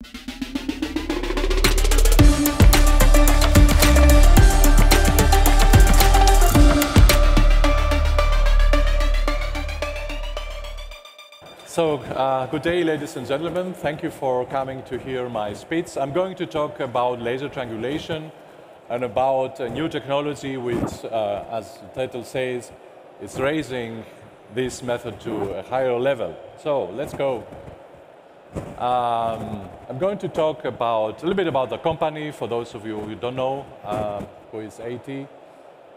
So, good day, ladies and gentlemen. Thank you for coming to hear my speech. I'm going to talk about laser triangulation and about a new technology which, as the title says, is raising this method to a higher level. So, let's go. I'm going to talk a little bit about the company, for those of you who don't know who is AT.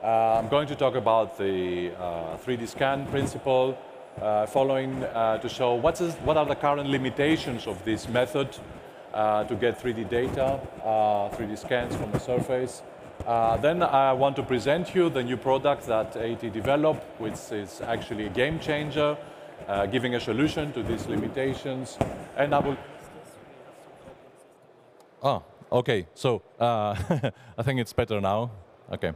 I'm going to talk about the 3D scan principle, following to show what are the current limitations of this method to get 3D data, 3D scans from the surface. Then I want to present you the new product that AT developed, which is actually a game changer, giving a solution to these limitations. And I will... Oh, okay. So I think it's better now. Okay.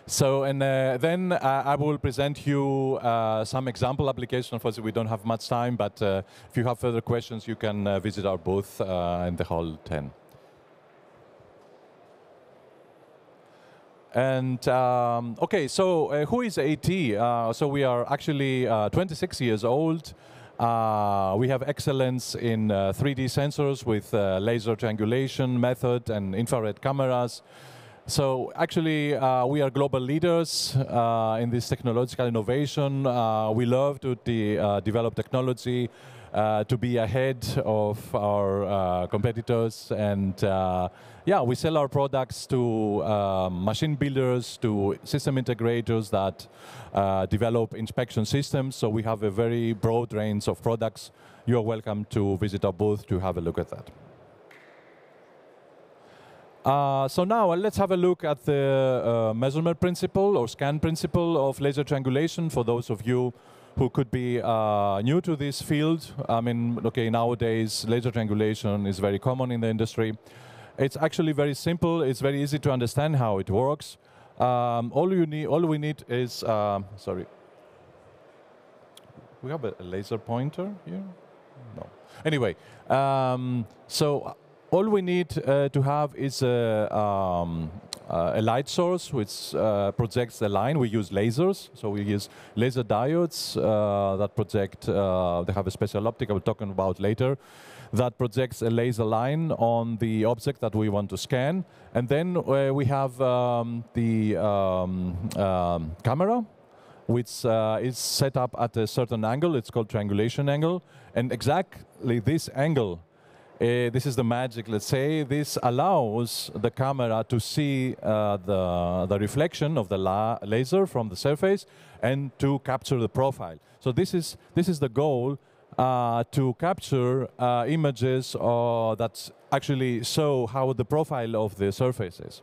So, and then I will present you some example applications. Unfortunately, we don't have much time, but if you have further questions, you can visit our booth in the Hall 10. And okay, so who is AT? So we are actually 26 years old. We have excellence in 3D sensors with laser triangulation method and infrared cameras. So actually, we are global leaders in this technological innovation. We love to develop technology to be ahead of our competitors. And yeah, we sell our products to machine builders, to system integrators that develop inspection systems. So we have a very broad range of products. You're welcome to visit our booth to have a look at that. So now let's have a look at the measurement principle or scan principle of laser triangulation for those of you who could be new to this field. I mean, okay, nowadays laser triangulation is very common in the industry. It's actually very simple. It's very easy to understand how it works. All we need is, sorry. We have a laser pointer here? No. Anyway, so all we need to have is a light source which projects the line. We use lasers, so we use laser diodes that project, they have a special optic I will talk about later, that projects a laser line on the object that we want to scan. And then we have the camera, which is set up at a certain angle. It's called triangulation angle. And exactly this angle, this is the magic, let's say. This allows the camera to see the reflection of the laser from the surface and to capture the profile. So this is the goal, to capture images that actually show how the profile of the surface is.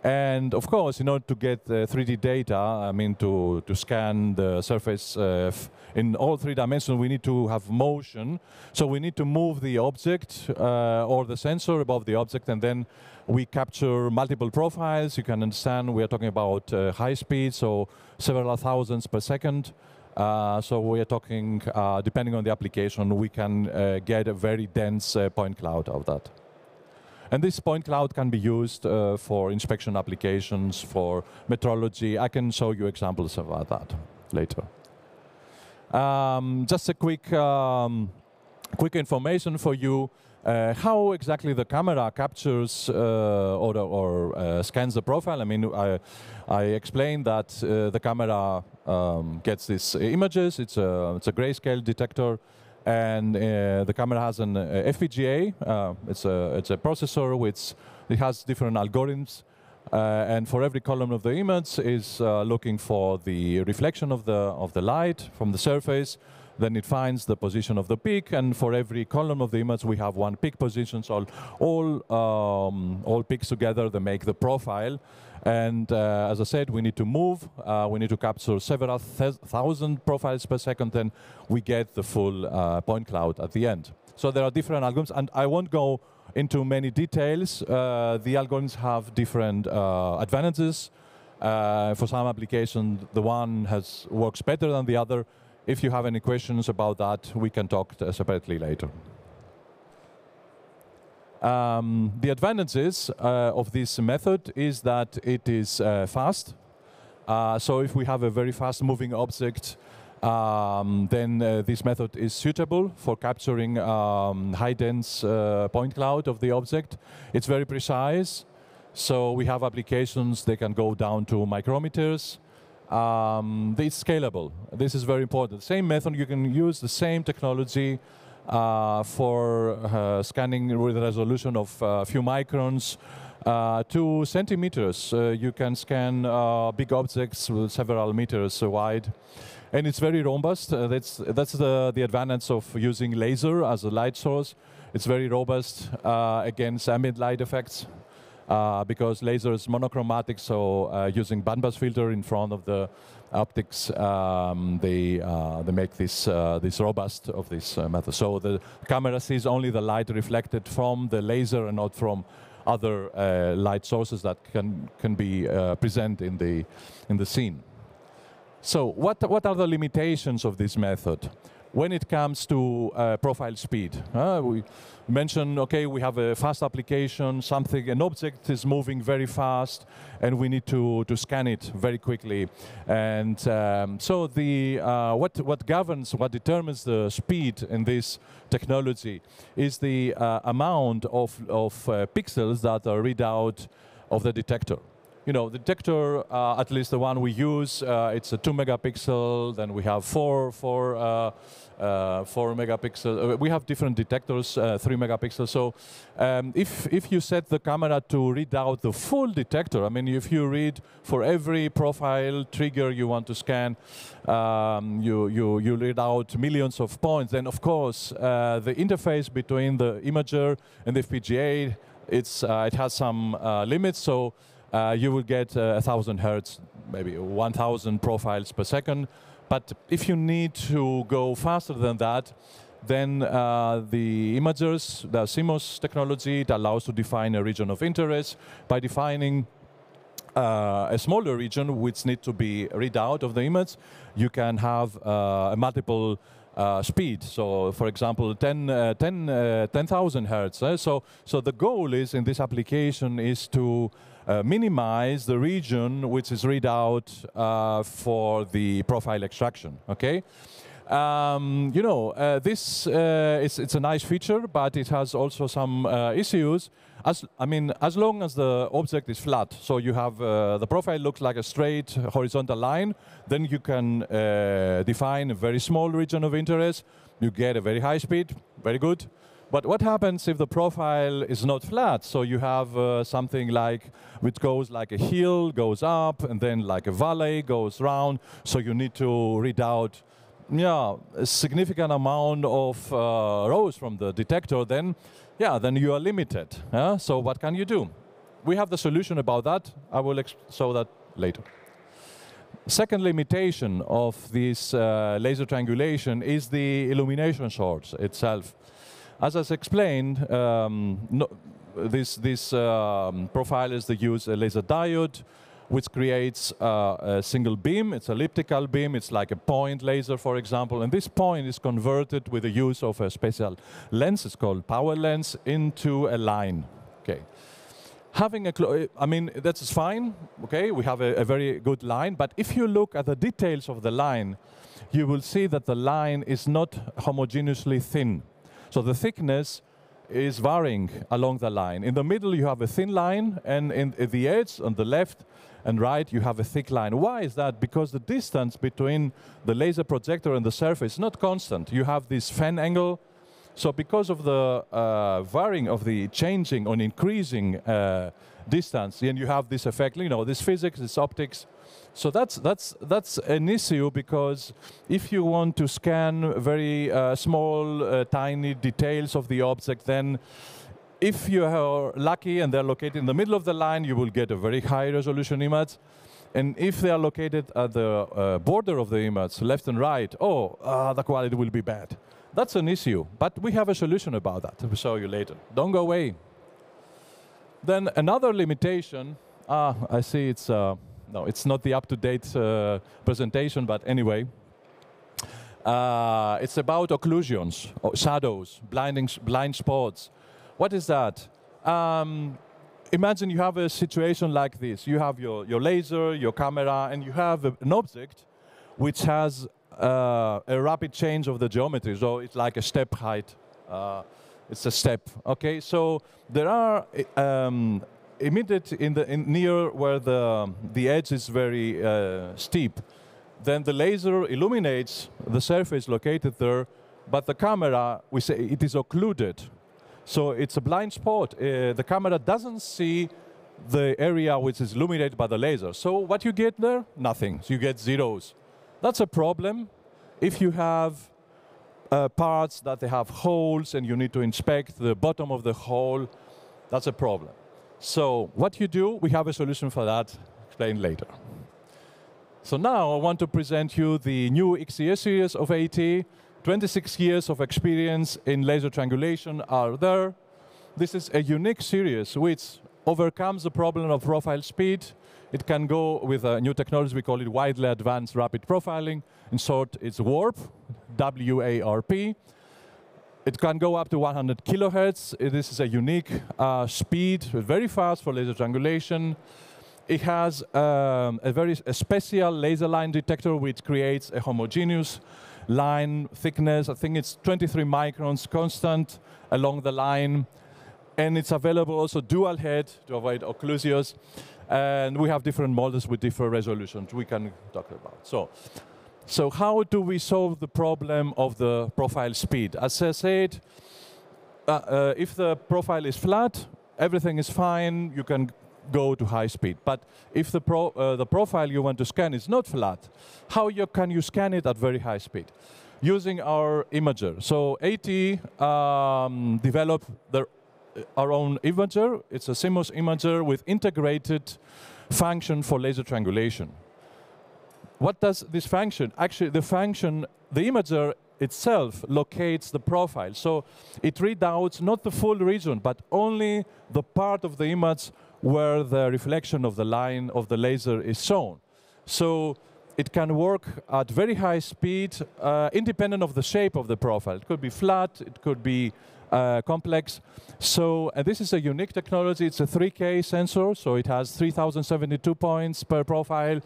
And of course, in order to get 3D data, I mean to scan the surface in all 3 dimensions, we need to have motion. So we need to move the object or the sensor above the object, and then we capture multiple profiles. You can understand we are talking about high speed, so several thousands per second. So we are talking, depending on the application, we can get a very dense point cloud of that. And this point cloud can be used for inspection applications, for metrology. I can show you examples of that later. Just a quick information for you. How exactly the camera captures or scans the profile. I mean, I explained that the camera gets these images. It's a grayscale detector. And the camera has an FPGA. It's a processor which it has different algorithms, and for every column of the image is looking for the reflection of the light from the surface. Then it finds the position of the peak, and for every column of the image we have one peak position. So all peaks together they make the profile. And as I said, we need to move. We need to capture several thousand profiles per second, and we get the full point cloud at the end. So there are different algorithms, and I won't go into many details. The algorithms have different advantages. For some applications, the one works better than the other. If you have any questions about that, we can talk separately later. The advantages of this method is that it is fast. So if we have a very fast-moving object, then this method is suitable for capturing high-dense point cloud of the object. It's very precise. So we have applications that can go down to micrometers. It's scalable. This is very important. Same method, you can use the same technology for scanning with a resolution of a few microns to centimeters. You can scan big objects with several meters wide. And it's very robust. That's the advantage of using laser as a light source. It's very robust against ambient light effects. Because laser is monochromatic, so using bandpass filter in front of the optics, they make this robust of this method. So the camera sees only the light reflected from the laser and not from other light sources that can be present in the scene. So what are the limitations of this method? When it comes to profile speed, we mentioned, okay, we have a fast application, an object is moving very fast, and we need to scan it very quickly. And so what determines the speed in this technology is the amount of pixels that are read out of the detector. You know, the detector, at least the one we use, it's a 2 megapixel. Then we have 4 megapixel. We have different detectors, 3 megapixels. So if you set the camera to read out the full detector, I mean, if you read for every profile trigger you want to scan, you read out millions of points, then of course the interface between the imager and the FPGA, it has some limits. So you will get 1,000 hertz, maybe 1,000 profiles per second. But if you need to go faster than that, then the imagers, the CMOS technology, it allows to define a region of interest by defining a smaller region which needs to be read out of the image. You can have a multiple speed. So, for example, 10,000 hertz. So the goal is in this application is to minimize the region which is read out for the profile extraction. Okay. You know, it's a nice feature, but it has also some issues. As long as the object is flat, so you have the profile looks like a straight horizontal line, then you can define a very small region of interest. You get a very high speed, very good. But what happens if the profile is not flat? So you have something like, which goes like a hill, goes up, and then like a valley, goes round. So you need to read out a significant amount of rows from the detector, then you are limited. So what can you do? We have the solution about that. I will show that later. Second limitation of this laser triangulation is the illumination source itself. As I explained, these profilers, they use a laser diode, which creates a single beam. It's elliptical beam. It's like a point laser, for example. And this point is converted with the use of a special lens. It's called power lens into a line. Okay. Having that's fine. Okay, we have a very good line. But if you look at the details of the line, you will see that the line is not homogeneously thin. So the thickness is varying along the line. In the middle, you have a thin line, and at the edge, on the left and right, you have a thick line. Why is that? Because the distance between the laser projector and the surface is not constant. You have this fan angle. So because of the varying of the changing or increasing distance, and you have this effect, you know, this physics, this optics. So that's an issue, because if you want to scan very small, tiny details of the object, then if you are lucky and they're located in the middle of the line, you will get a very high resolution image. And if they are located at the border of the image, left and right, the quality will be bad. That's an issue, but we have a solution about that. I'll show you later. Don't go away. Then another limitation, I see it's, no, it's not the up-to-date presentation, but anyway. It's about occlusions, shadows, blind spots. What is that? Imagine you have a situation like this. You have your laser, your camera, and you have an object which has a rapid change of the geometry. So it's like a step height. It's a step. Okay, so there are immediate near where the edge is very steep. Then the laser illuminates the surface located there, but the camera, we say it is occluded. So it's a blind spot. The camera doesn't see the area which is illuminated by the laser. So what you get there? Nothing. So you get zeros. That's a problem. If you have parts that they have holes and you need to inspect the bottom of the hole, that's a problem. So what you do, we have a solution for that, explain later. So now I want to present you the new XCS series of AT. 26 years of experience in laser triangulation are there. This is a unique series which overcomes the problem of profile speed. It can go with a new technology, we call it widely advanced rapid profiling. In short, it's WARP, W-A-R-P. It can go up to 100 kilohertz. This is a unique speed, very fast for laser triangulation. It has a special laser line detector which creates a homogeneous line thickness. I think it's 23 microns constant along the line. And it's available also dual head to avoid occlusions. And we have different models with different resolutions we can talk about. So how do we solve the problem of the profile speed? As I said, if the profile is flat, everything is fine, you can go to high speed. But if the profile you want to scan is not flat, how can you scan it at very high speed? Using our imager. So AT developed our own imager. It's a CMOS imager with integrated function for laser triangulation. What does this function? Actually, the imager itself locates the profile. So it readouts not the full region, but only the part of the image where the reflection of the line of the laser is shown. So it can work at very high speed, independent of the shape of the profile. It could be flat, it could be complex. So this is a unique technology. It's a 3K sensor, so it has 3072 points per profile.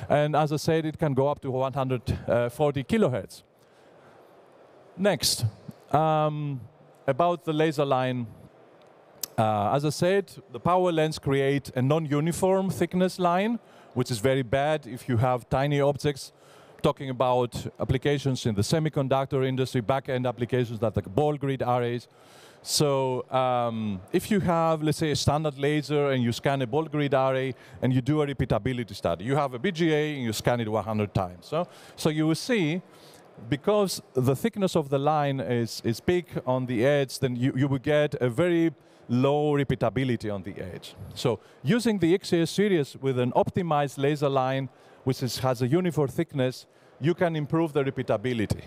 And as I said, it can go up to 140 kilohertz. Next, about the laser line. As I said, the power lens creates a non-uniform thickness line, which is very bad if you have tiny objects. Talking about applications in the semiconductor industry, back-end applications like the ball grid arrays. So if you have, let's say, a standard laser and you scan a ball grid array and you do a repeatability study, you have a BGA and you scan it 100 times. So you will see, because the thickness of the line is big on the edge, then you will get a very low repeatability on the edge. So using the XCS series with an optimized laser line, which has a uniform thickness, you can improve the repeatability.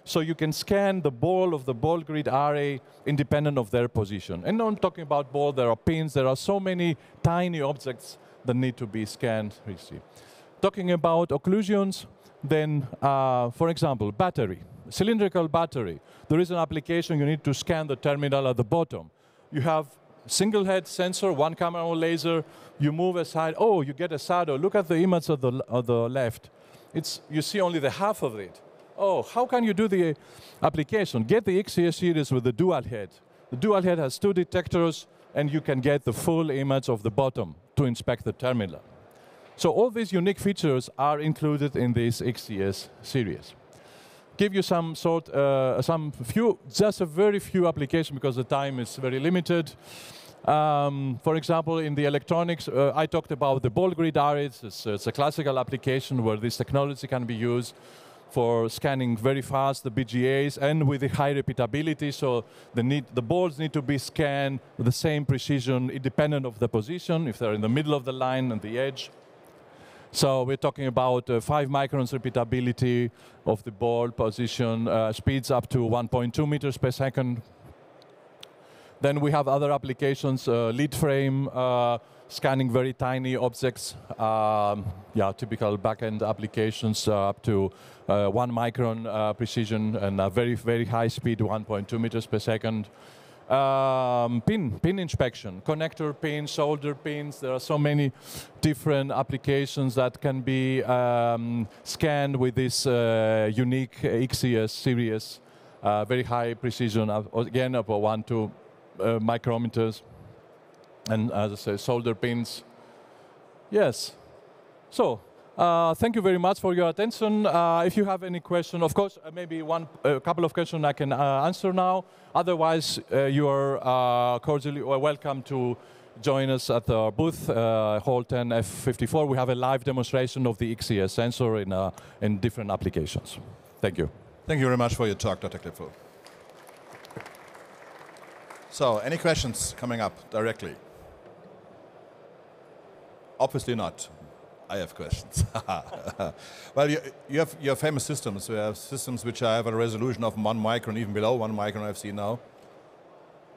So you can scan the ball of the ball grid array independent of their position. And I'm talking about ball, there are pins, there are so many tiny objects that need to be scanned. Talking about occlusions, then, for example, battery, cylindrical battery. There is an application you need to scan the terminal at the bottom. You have single head sensor, one camera or laser, you move aside, oh, you get a shadow. Look at the image of the left. You see only the half of it. Oh, how can you do the application? Get the XCS series with the dual head. The dual head has 2 detectors, and you can get the full image of the bottom to inspect the terminal. So all these unique features are included in this XCS series. Give you just a very few applications because the time is very limited. For example, in the electronics, I talked about the ball grid arrays. It's a classical application where this technology can be used for scanning very fast the BGAs and with the high repeatability. So the balls need to be scanned with the same precision, independent of the position, if they're in the middle of the line and the edge. So we're talking about 5 microns repeatability of the ball position, speeds up to 1.2 meters per second. Then we have other applications, lead frame, scanning very tiny objects, typical back-end applications up to 1 micron precision and a very, very high speed, 1.2 meters per second. pin inspection, connector pins, solder pins. There are so many different applications that can be scanned with this unique XCS series, very high precision, again about 1 to micrometers, and as I say, solder pins. Yes. So. Thank you very much for your attention. If you have any question, of course, maybe a couple of questions I can answer now. Otherwise, you are cordially welcome to join us at our booth, Hall 10 F54. We have a live demonstration of the XCS sensor in different applications. Thank you. Thank you very much for your talk, Dr. Klipfel. So, any questions coming up directly? Obviously not. I have questions. Well, you have your famous systems. We have systems which have a resolution of 1 micron, even below 1 micron I've seen now.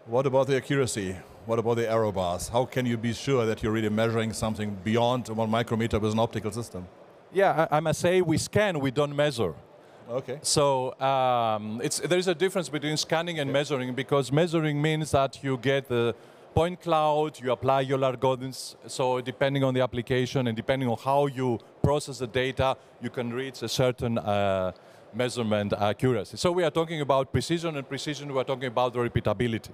What about the accuracy? What about the error bars? How can you be sure that you're really measuring something beyond 1 micrometer with an optical system? Yeah, I must say we scan, we don't measure. Okay. So there is a difference between scanning and measuring, because measuring means that you get the point cloud, you apply your algorithms, so depending on the application and depending on how you process the data, you can reach a certain measurement accuracy. So we are talking about precision, and precision we are talking about the repeatability.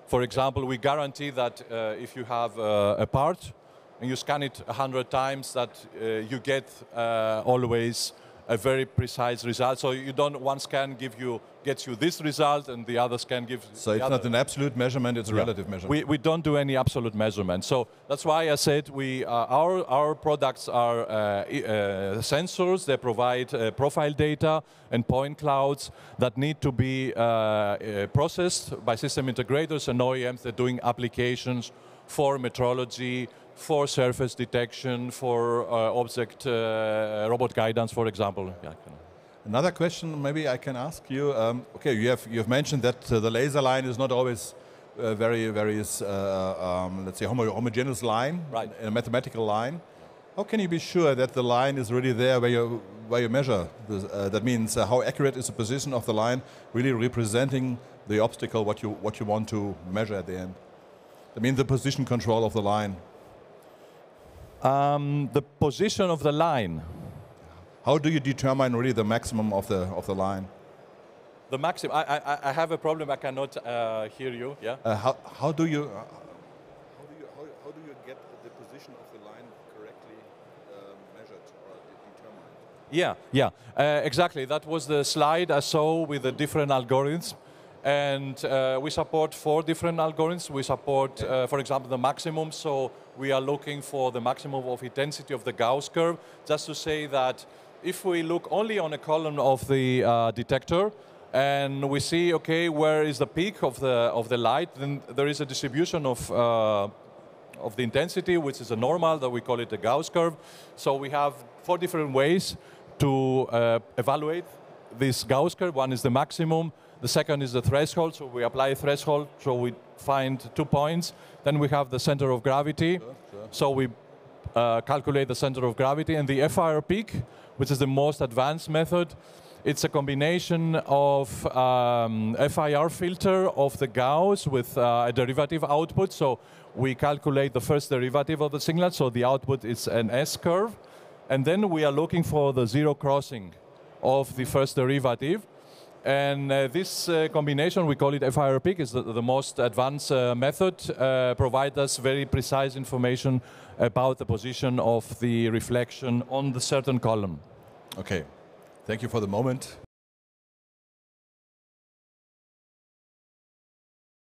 For example, we guarantee that if you have a part and you scan it 100 times, that you get always a very precise result. So you don't, one scan gets you this result and the other scan gives So it's not an absolute measurement, it's a relative measurement. We don't do any absolute measurement. So that's why I said our products are sensors. They provide profile data and point clouds that need to be processed by system integrators and OEMs that are doing applications for metrology, for surface detection, for object robot guidance, for example. Yeah. Another question maybe I can ask you. Okay, you've mentioned that the laser line is not always very let's say homogeneous line, right? A mathematical line. How can you be sure that the line is really there where you measure? That means how accurate is the position of the line, really representing the obstacle what you want to measure at the end? I mean the position control of the line. The position of the line. How do you determine really the maximum of the line? The maximum. I have a problem. I cannot hear you. Yeah. How do you get the position of the line correctly measured or determined? Yeah. Exactly. That was the slide I saw with the different algorithms. And we support 4 different algorithms. We support, for example, the maximum. So we are looking for the maximum of intensity of the Gauss curve. Just to say that if we look only on a column of the detector and we see, okay, where is the peak of the light, then there is a distribution of the intensity, which is a normal, that we call it the Gauss curve. So we have 4 different ways to evaluate this Gauss curve. One is the maximum. The second is the threshold, so we apply a threshold, so we find 2 points. Then we have the center of gravity, so we calculate the center of gravity. And the FIR peak, which is the most advanced method, it's a combination of FIR filter of the Gauss with a derivative output. So we calculate the first derivative of the signal, so the output is an S curve. And then we are looking for the zero crossing of the first derivative. And this combination, we call it FIR peak, is the most advanced method, provides us very precise information about the position of the reflection on the certain column. Okay, thank you for the moment.